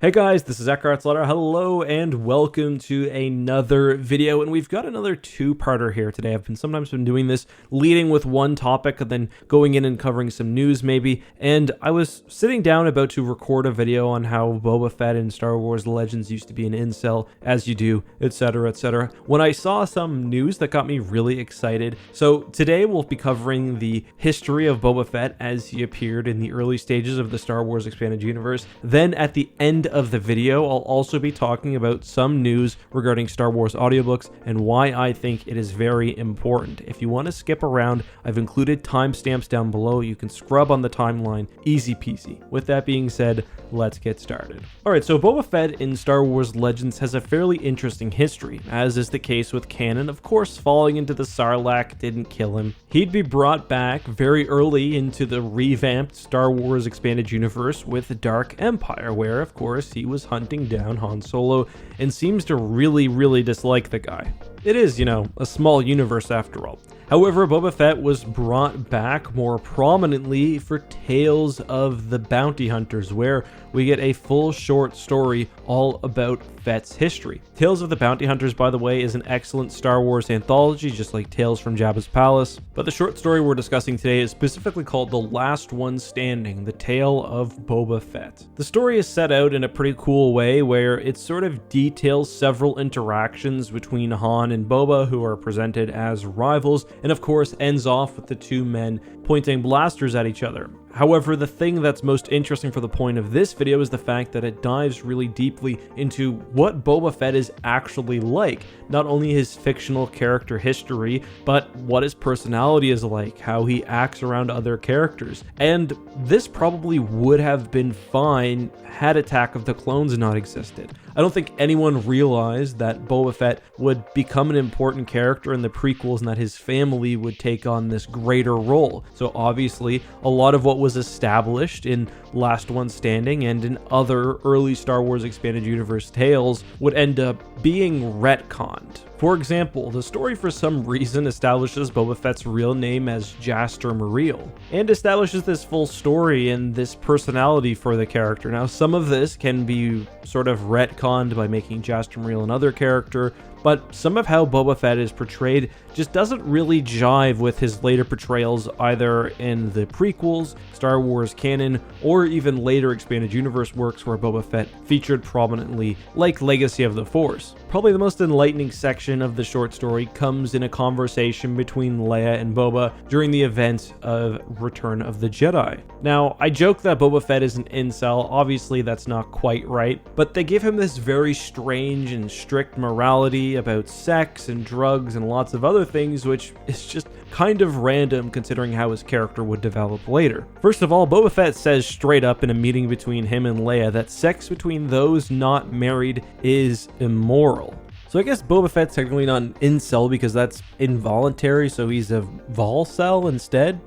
Hey guys, this is Eckhart's Letter. Hello and welcome to another video, and we've got another two-parter here today. I've sometimes been doing this, leading with one topic and then going in and covering some news maybe, and I was sitting down about to record a video on how Boba Fett in Star Wars Legends used to be an incel, as you do, etc, etc, when I saw some news that got me really excited. So today we'll be covering the history of Boba Fett as he appeared in the early stages of the Star Wars Expanded Universe. Then at the end of the video, I'll also be talking about some news regarding Star Wars audiobooks and why I think it is very important. If you want to skip around, I've included timestamps down below. You can scrub on the timeline, easy peasy. With that being said, let's get started. Alright, so Boba Fett in Star Wars Legends has a fairly interesting history, as is the case with canon. Of course, falling into the Sarlacc didn't kill him. He'd be brought back very early into the revamped Star Wars Expanded Universe with Dark Empire, where, of course, he was hunting down Han Solo and seems to really dislike the guy. It is, a small universe after all. However, Boba Fett was brought back more prominently for Tales of the Bounty Hunters, where we get a full short story all about Fett's history. Tales of the Bounty Hunters, by the way, is an excellent Star Wars anthology, just like Tales from Jabba's Palace. But the short story we're discussing today is specifically called The Last One Standing, The Tale of Boba Fett. The story is set out in a pretty cool way, where it sort of details several interactions between Han and Boba, who are presented as rivals, and of course ends off with the two men pointing blasters at each other. However, the thing that's most interesting for the point of this video is the fact that it dives really deeply into what Boba Fett is actually like. Not only his fictional character history, but what his personality is like, how he acts around other characters. And this probably would have been fine had Attack of the Clones not existed. I don't think anyone realized that Boba Fett would become an important character in the prequels and that his family would take on this greater role. So obviously, a lot of what was established in Last One Standing and in other early Star Wars Expanded Universe tales would end up being retconned. For example, the story for some reason establishes Boba Fett's real name as Jaster Muriel, and establishes this full story and this personality for the character. Now, some of this can be sort of retconned by making Jaster Muriel another character, but some of how Boba Fett is portrayed just doesn't really jive with his later portrayals either in the prequels, Star Wars canon, or even later Expanded Universe works where Boba Fett featured prominently, like Legacy of the Force. Probably the most enlightening section of the short story comes in a conversation between Leia and Boba during the event of Return of the Jedi. Now, I joke that Boba Fett is an incel. Obviously that's not quite right, but they give him this very strange and strict morality about sex and drugs and lots of other things, which is just kind of random considering how his character would develop later. First of all, Boba Fett says straight up in a meeting between him and Leia that sex between those not married is immoral. So I guess Boba Fett's technically not an incel because that's involuntary, so he's a volcel instead?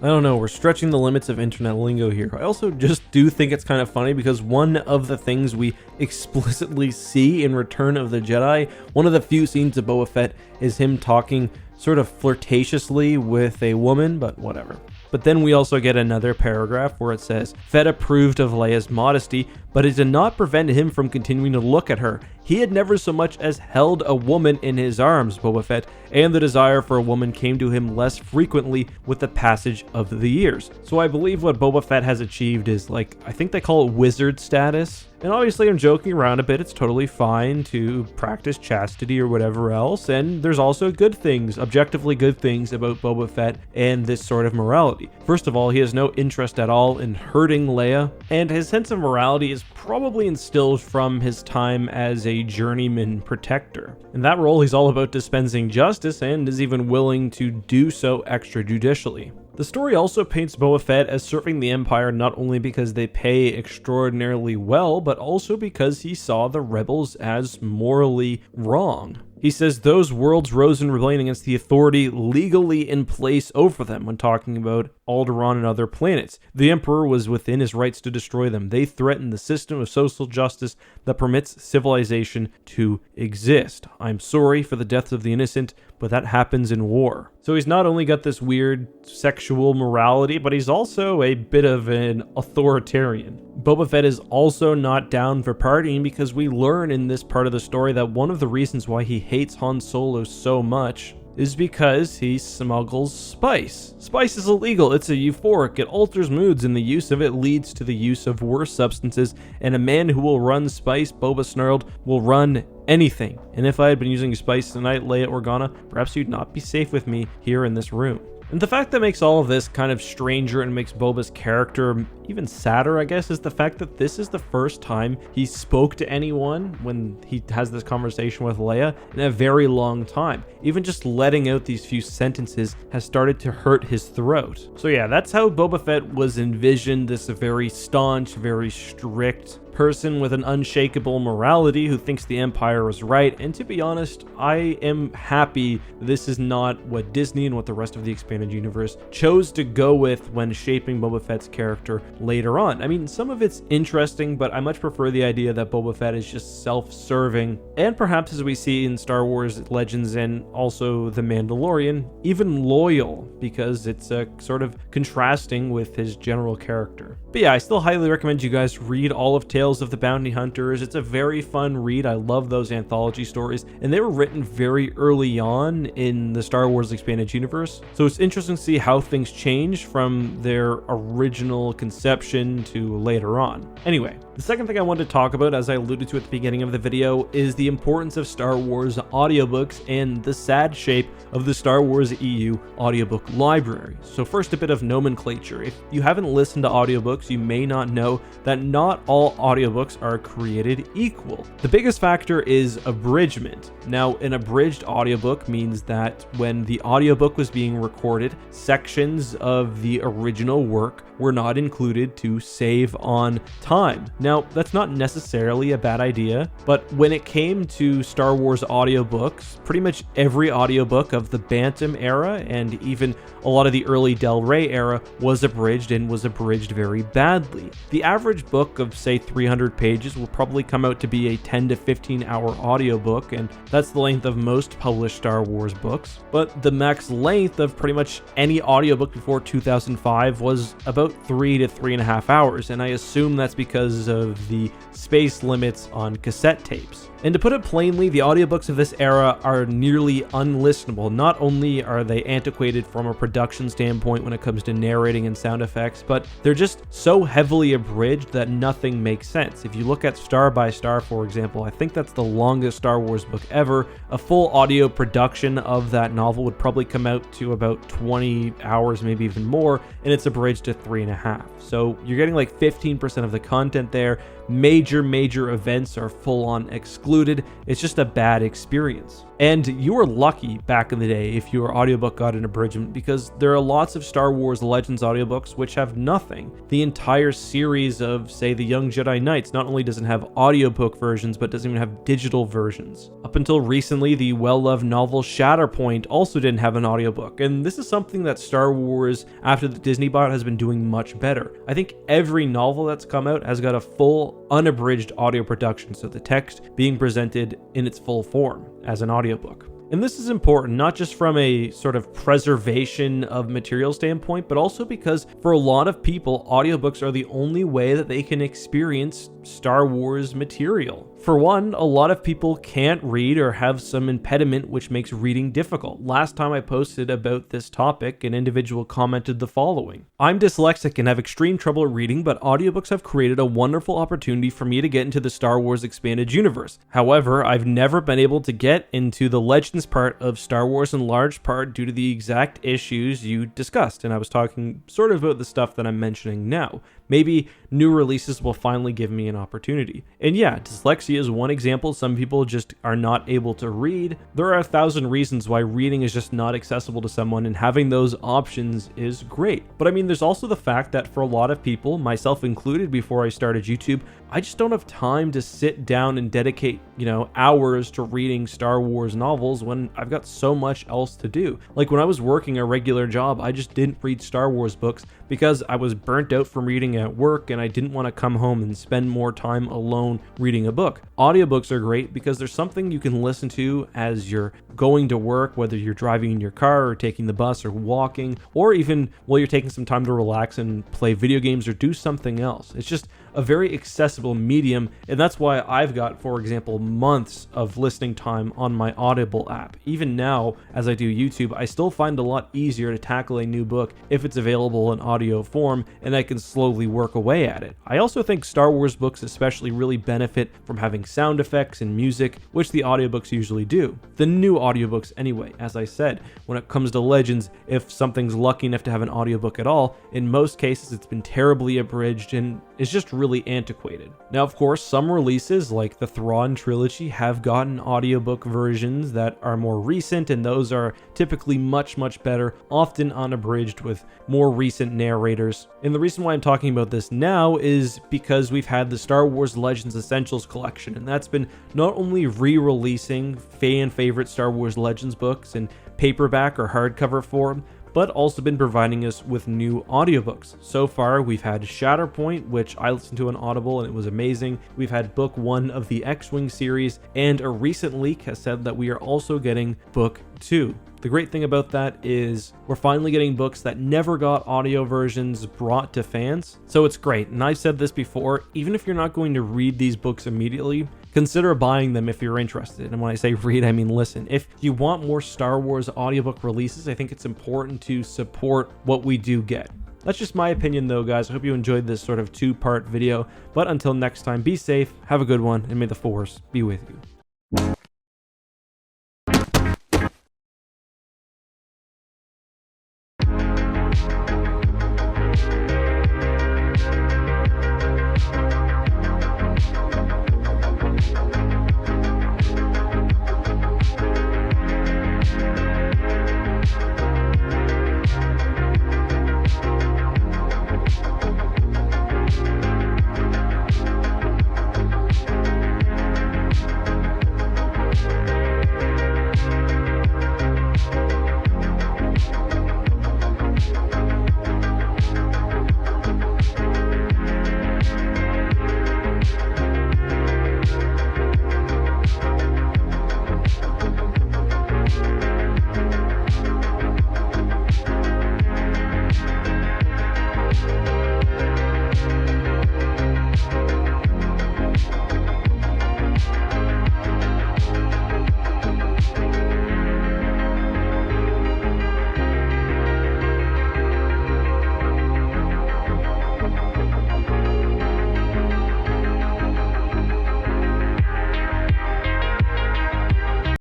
I don't know, we're stretching the limits of internet lingo here. I also just do think it's kind of funny because one of the things we explicitly see in Return of the Jedi, one of the few scenes of Boba Fett, is him talking sort of flirtatiously with a woman, but whatever. But then we also get another paragraph where it says, Fett approved of Leia's modesty, but it did not prevent him from continuing to look at her. He had never so much as held a woman in his arms, Boba Fett, and the desire for a woman came to him less frequently with the passage of the years. So I believe what Boba Fett has achieved is, I think they call it wizard status. And obviously I'm joking around a bit, it's totally fine to practice chastity or whatever else, and there's also good things, objectively good things about Boba Fett and this sort of morality. First of all, he has no interest at all in hurting Leia, and his sense of morality is probably instilled from his time as a journeyman protector. In that role, he's all about dispensing justice and is even willing to do so extrajudicially. The story also paints Boba Fett as serving the Empire not only because they pay extraordinarily well, but also because he saw the rebels as morally wrong. He says those worlds rose in rebellion against the authority legally in place over them when talking about Alderaan and other planets. The Emperor was within his rights to destroy them. They threatened the system of social justice that permits civilization to exist. I'm sorry for the deaths of the innocent, but that happens in war. So he's not only got this weird sexual morality, but he's also a bit of an authoritarian. Boba Fett is also not down for partying because we learn in this part of the story that one of the reasons why he hates Han Solo so much is because he smuggles spice. Spice is illegal, it's a euphoric, it alters moods, and the use of it leads to the use of worse substances, and a man who will run spice, Boba snarled, will run anything. And if I had been using spice tonight, Leia Organa, perhaps you'd not be safe with me here in this room. And the fact that makes all of this kind of stranger and makes Boba's character even sadder, I guess, is the fact that this is the first time he spoke to anyone when he has this conversation with Leia in a very long time. Even just letting out these few sentences has started to hurt his throat. So yeah, that's how Boba Fett was envisioned, this very staunch, very strict person with an unshakable morality who thinks the Empire is right. And to be honest, I am happy this is not what Disney and what the rest of the expanded universe chose to go with when shaping Boba Fett's character later on. I mean, some of it's interesting, but I much prefer the idea that Boba Fett is just self-serving, and perhaps, as we see in Star Wars Legends and also The Mandalorian, even loyal, because it's sort of contrasting with his general character. But yeah, I still highly recommend you guys read all of Tales of the Bounty Hunters. It's a very fun read. I love those anthology stories, and they were written very early on in the Star Wars Expanded Universe, so it's interesting to see how things change from their original conception to later on. Anyway, the second thing I wanted to talk about, as I alluded to at the beginning of the video, is the importance of Star Wars audiobooks and the sad shape of the Star Wars EU audiobook library. So first, a bit of nomenclature. If you haven't listened to audiobooks, you may not know that not all audiobooks are created equal. The biggest factor is abridgment. Now, an abridged audiobook means that when the audiobook was being recorded, sections of the original work were not included to save on time. Now, that's not necessarily a bad idea, but when it came to Star Wars audiobooks, pretty much every audiobook of the Bantam era and even a lot of the early Del Rey era was abridged, and was abridged very badly. The average book of, say, 300 pages will probably come out to be a 10 to 15 hour audiobook, and that's the length of most published Star Wars books. But the max length of pretty much any audiobook before 2005 was about 3 to 3.5 hours, and I assume that's because of the space limits on cassette tapes. And to put it plainly, the audiobooks of this era are nearly unlistenable. Not only are they antiquated from a production standpoint when it comes to narrating and sound effects, but they're just so heavily abridged that nothing makes sense. If you look at Star by Star, for example, I think that's the longest Star Wars book ever. A full audio production of that novel would probably come out to about 20 hours, maybe even more, and it's abridged to 3.5. So you're getting like 15% of the content there. Major events are full on excluded. It's just a bad experience. And you were lucky back in the day if your audiobook got an abridgment, because there are lots of Star Wars Legends audiobooks which have nothing. The entire series of, say, The Young Jedi Knights not only doesn't have audiobook versions, but doesn't even have digital versions. Up until recently, the well-loved novel Shatterpoint also didn't have an audiobook, and this is something that Star Wars, after the Disney bought, has been doing much better. I think every novel that's come out has got a full, unabridged audio production, so the text being presented in its full form as an audiobook. And this is important, not just from a sort of preservation of material standpoint, but also because for a lot of people, audiobooks are the only way that they can experience Star Wars material. For one, a lot of people can't read or have some impediment which makes reading difficult. Last time I posted about this topic, an individual commented the following: "I'm dyslexic and have extreme trouble reading, but audiobooks have created a wonderful opportunity for me to get into the Star Wars expanded universe. However, I've never been able to get into the Legends part of Star Wars, in large part due to the exact issues you discussed." And I was talking sort of about the stuff that I'm mentioning now. Maybe new releases will finally give me an opportunity. And yeah, dyslexia is one example. Some people just are not able to read. There are 1,000 reasons why reading is just not accessible to someone, and having those options is great. But I mean, there's also the fact that for a lot of people, myself included before I started YouTube, I just don't have time to sit down and dedicate, hours to reading Star Wars novels when I've got so much else to do. Like when I was working a regular job, I just didn't read Star Wars books because I was burnt out from reading at work and I didn't want to come home and spend more time alone reading a book. Audiobooks are great because there's something you can listen to as you're going to work, whether you're driving in your car or taking the bus or walking, or even while you're taking some time to relax and play video games or do something else. It's just a very accessible medium, and that's why I've got, for example, months of listening time on my Audible app. Even now, as I do YouTube, I still find it a lot easier to tackle a new book if it's available in audio form, and I can slowly work away at it. I also think Star Wars books especially really benefit from having sound effects and music, which the audiobooks usually do. The new audiobooks anyway. As I said, when it comes to Legends, if something's lucky enough to have an audiobook at all, in most cases it's been terribly abridged and is just really antiquated. Now, of course, some releases like the Thrawn trilogy have gotten audiobook versions that are more recent, and those are typically much better, often unabridged with more recent narrators. And the reason why I'm talking about this now is because we've had the Star Wars Legends Essentials collection, and that's been not only re-releasing fan favorite Star Wars Legends books in paperback or hardcover form, but also been providing us with new audiobooks. So far, we've had Shatterpoint, which I listened to on Audible and it was amazing. We've had book 1 of the X-Wing series, and a recent leak has said that we are also getting book 2. The great thing about that is we're finally getting books that never got audio versions brought to fans, so it's great. And I've said this before, even if you're not going to read these books immediately, consider buying them if you're interested. And when I say read, I mean listen. If you want more Star Wars audiobook releases, I think it's important to support what we do get. That's just my opinion though, guys. I hope you enjoyed this sort of 2-part video. But until next time, be safe, have a good one, and may the Force be with you.